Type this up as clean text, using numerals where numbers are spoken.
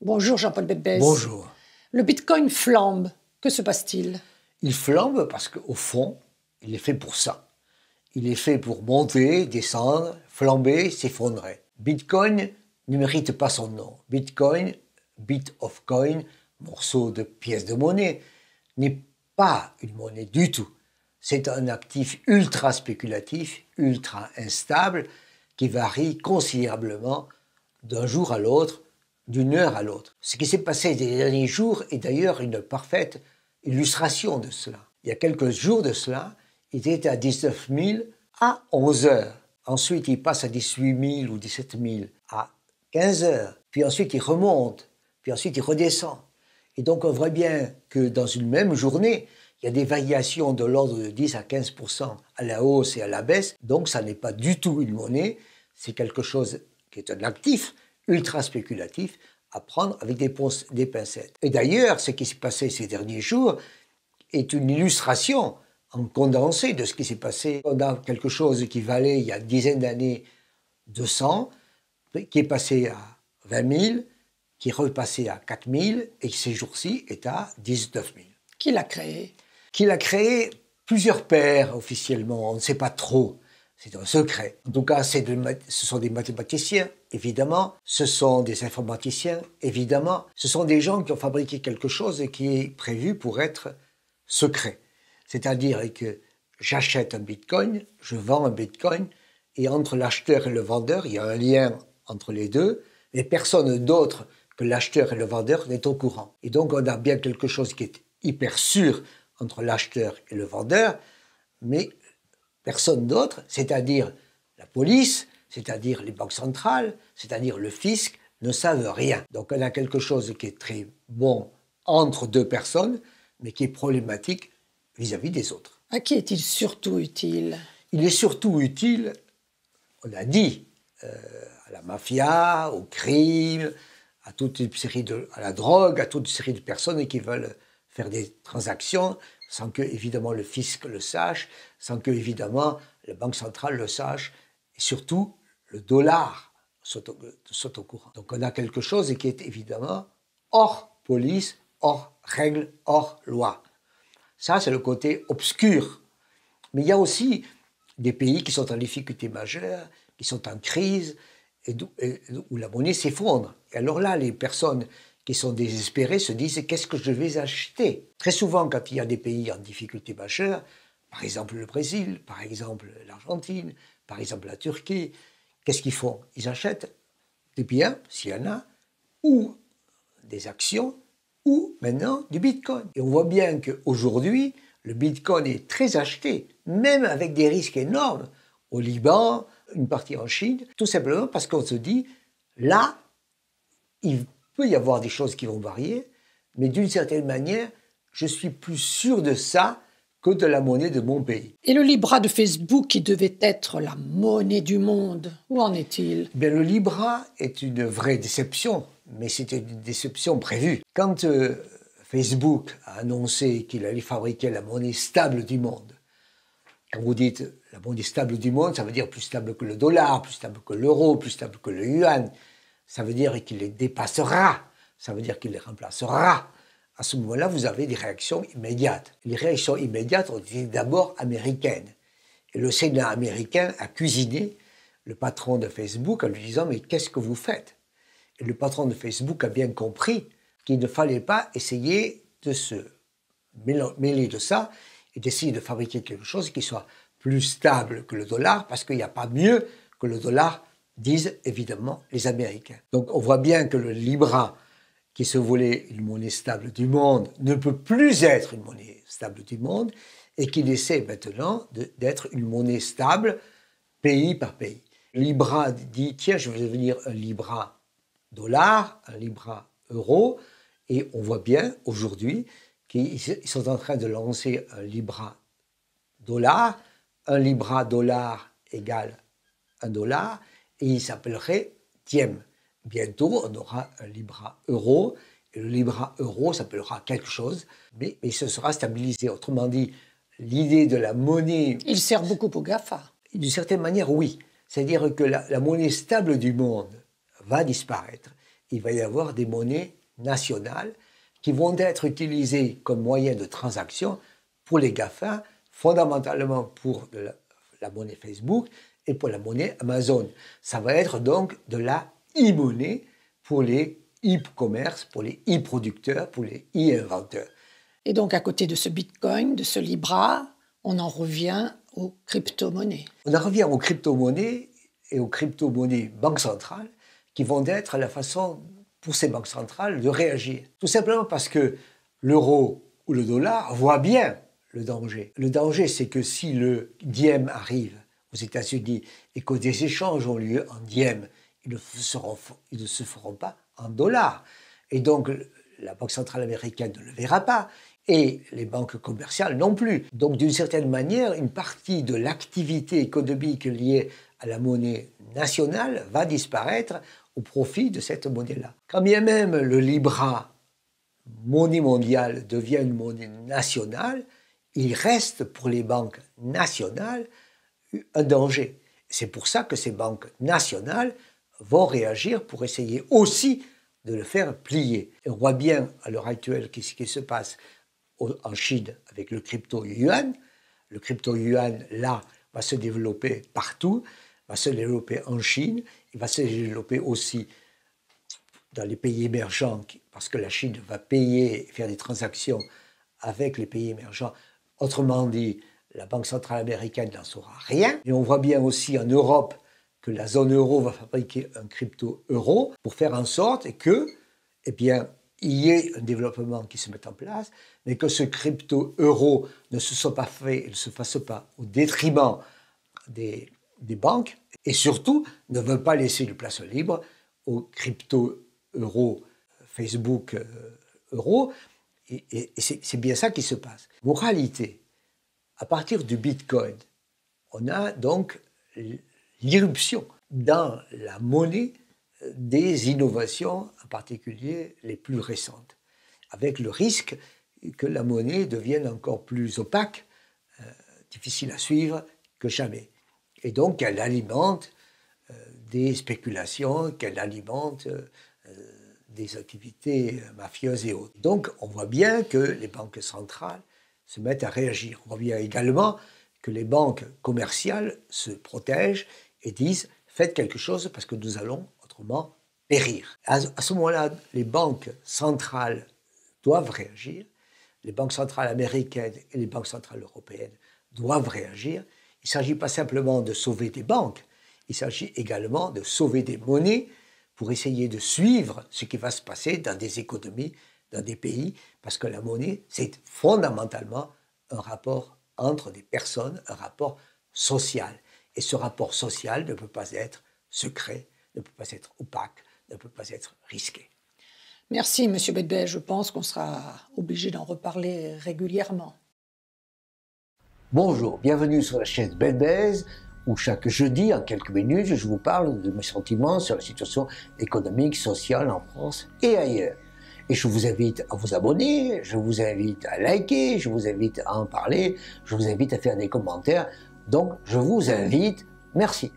Bonjour Jean-Paul Bébès. Bonjour. Le bitcoin flambe. Que se passe-t-il? Il flambe parce qu'au fond, il est fait pour ça. Il est fait pour monter, descendre, flamber, s'effondrer. Bitcoin ne mérite pas son nom. Bitcoin, bit of coin, morceau de pièce de monnaie, n'est pas une monnaie du tout. C'est un actif ultra spéculatif, ultra instable, qui varie considérablement d'un jour à l'autre, d'une heure à l'autre. Ce qui s'est passé ces derniers jours est d'ailleurs une parfaite illustration de cela. Il y a quelques jours de cela, il était à 19 000 à 11 heures. Ensuite, il passe à 18 000 ou 17 000 à 15 heures. Puis ensuite, il remonte. Puis ensuite, il redescend. Et donc, on voit bien que dans une même journée, il y a des variations de l'ordre de 10 à 15% à la hausse et à la baisse. Donc, ça n'est pas du tout une monnaie. C'est quelque chose qui est un actif ultra spéculatif à prendre avec des pincettes. Et d'ailleurs, ce qui s'est passé ces derniers jours est une illustration en condensé de ce qui s'est passé. On a quelque chose qui valait il y a une dizaine d'années 200, qui est passé à 20 000, qui est repassé à 4 000 et qui ces jours-ci est à 19 000. Qui l'a créé? Qui l'a créé? Plusieurs pairs officiellement, on ne sait pas trop. C'est un secret. En tout cas, ce sont des mathématiciens, évidemment. Ce sont des informaticiens, évidemment. Ce sont des gens qui ont fabriqué quelque chose qui est prévu pour être secret. C'est-à-dire que j'achète un bitcoin, je vends un bitcoin, et entre l'acheteur et le vendeur, il y a un lien entre les deux, mais personne d'autre que l'acheteur et le vendeur n'est au courant. Et donc, on a bien quelque chose qui est hyper sûr entre l'acheteur et le vendeur, mais personne d'autre, c'est-à-dire la police, c'est-à-dire les banques centrales, c'est-à-dire le fisc, ne savent rien. Donc on a quelque chose qui est très bon entre deux personnes, mais qui est problématique vis-à-vis des autres. À qui est-il surtout utile? Il est surtout utile, on a dit, à la mafia, au crime, à toute une série à la drogue, à toute une série de personnes qui veulent faire des transactions sans que, évidemment, le fisc le sache, sans que, évidemment, la banque centrale le sache, et surtout, le dollar soit au courant. Donc, on a quelque chose qui est, évidemment, hors police, hors règles, hors loi. Ça, c'est le côté obscur. Mais il y a aussi des pays qui sont en difficulté majeure, qui sont en crise, et où la monnaie s'effondre. Et alors là, les personnes qui sont désespérés se disent « qu'est-ce que je vais acheter ?» Très souvent, quand il y a des pays en difficulté majeure, par exemple le Brésil, par exemple l'Argentine, par exemple la Turquie, qu'est-ce qu'ils font? Ils achètent des biens, s'il y en a, ou des actions, ou maintenant du bitcoin. Et on voit bien qu'aujourd'hui, le bitcoin est très acheté, même avec des risques énormes, au Liban, une partie en Chine, tout simplement parce qu'on se dit, là, il peut y avoir des choses qui vont varier, mais d'une certaine manière, je suis plus sûr de ça que de la monnaie de mon pays. Et le Libra de Facebook qui devait être la monnaie du monde, où en est-il? Bien, le Libra est une vraie déception, mais c'était une déception prévue. Quand Facebook a annoncé qu'il allait fabriquer la monnaie stable du monde, quand vous dites la monnaie stable du monde, ça veut dire plus stable que le dollar, plus stable que l'euro, plus stable que le yuan. Ça veut dire qu'il les dépassera, ça veut dire qu'il les remplacera. À ce moment-là, vous avez des réactions immédiates. Les réactions immédiates ont été d'abord américaines. Et le Sénat américain a cuisiné le patron de Facebook en lui disant « mais qu'est-ce que vous faites ?» Et le patron de Facebook a bien compris qu'il ne fallait pas essayer de se mêler de ça et d'essayer de fabriquer quelque chose qui soit plus stable que le dollar, parce qu'il n'y a pas mieux que le dollar, disent évidemment les Américains. Donc on voit bien que le Libra, qui se voulait une monnaie stable du monde, ne peut plus être une monnaie stable du monde, et qu'il essaie maintenant d'être une monnaie stable pays par pays. Le Libra dit, tiens, je vais devenir un Libra dollar, un Libra euro, et on voit bien aujourd'hui qu'ils sont en train de lancer un Libra dollar égale $1, et il s'appellerait Diem. Bientôt, on aura un Libra euro, et le Libra euro s'appellera quelque chose, mais ce sera stabilisé. Autrement dit, l'idée de la monnaie... Il sert beaucoup aux GAFA. D'une certaine manière, oui. C'est-à-dire que la monnaie stable du monde va disparaître, il va y avoir des monnaies nationales qui vont être utilisées comme moyen de transaction pour les GAFA, fondamentalement pour la monnaie Facebook et pour la monnaie Amazon. Ça va être donc de la e-monnaie pour les e-commerce, pour les e-producteurs, pour les e-inventeurs. Et donc, à côté de ce Bitcoin, de ce Libra, on en revient aux crypto-monnaies. On en revient aux crypto-monnaies et aux crypto-monnaies banques centrales qui vont être la façon pour ces banques centrales de réagir. Tout simplement parce que l'euro ou le dollar voient bien le danger. Le danger, c'est que si le diem arrive aux États-Unis et que des échanges ont lieu en diem, ils ne se feront pas en dollars. Et donc, la Banque centrale américaine ne le verra pas. Et les banques commerciales non plus. Donc, d'une certaine manière, une partie de l'activité économique liée à la monnaie nationale va disparaître au profit de cette monnaie-là. Quand bien même le Libra, monnaie mondiale, devient une monnaie nationale, il reste pour les banques nationales un danger. C'est pour ça que ces banques nationales vont réagir pour essayer aussi de le faire plier. Et on voit bien à l'heure actuelle ce qui se passe en Chine avec le crypto-yuan. Le crypto-yuan, là, va se développer partout, va se développer en Chine, il va se développer aussi dans les pays émergents, parce que la Chine va payer et faire des transactions avec les pays émergents. Autrement dit, la Banque centrale américaine n'en saura rien. Et on voit bien aussi en Europe que la zone euro va fabriquer un crypto-euro pour faire en sorte que, eh bien, il y ait un développement qui se mette en place, mais que ce crypto-euro ne se soit pas fait, ne se fasse pas au détriment des banques, et surtout ne veut pas laisser de place libre au crypto-euro, Facebook euro, et c'est bien ça qui se passe. Moralité, à partir du Bitcoin, on a donc l'irruption dans la monnaie des innovations, en particulier les plus récentes, avec le risque que la monnaie devienne encore plus opaque, difficile à suivre que jamais. Et donc qu'elle alimente des spéculations, qu'elle alimente des activités mafieuses et autres. Donc on voit bien que les banques centrales se mettent à réagir. On voit bien également que les banques commerciales se protègent et disent « faites quelque chose parce que nous allons autrement périr ». À ce moment-là, les banques centrales doivent réagir, les banques centrales américaines et les banques centrales européennes doivent réagir. Il ne s'agit pas simplement de sauver des banques, il s'agit également de sauver des monnaies pour essayer de suivre ce qui va se passer dans des économies, dans des pays, parce que la monnaie, c'est fondamentalement un rapport entre des personnes, un rapport social. Et ce rapport social ne peut pas être secret, ne peut pas être opaque, ne peut pas être risqué. Merci, M. Bedbez. Je pense qu'on sera obligé d'en reparler régulièrement. Bonjour, bienvenue sur la chaîne Bedbez, où chaque jeudi, en quelques minutes, je vous parle de mes sentiments sur la situation économique, sociale en France et ailleurs. Et je vous invite à vous abonner, je vous invite à liker, je vous invite à en parler, je vous invite à faire des commentaires. Donc, je vous invite. Merci.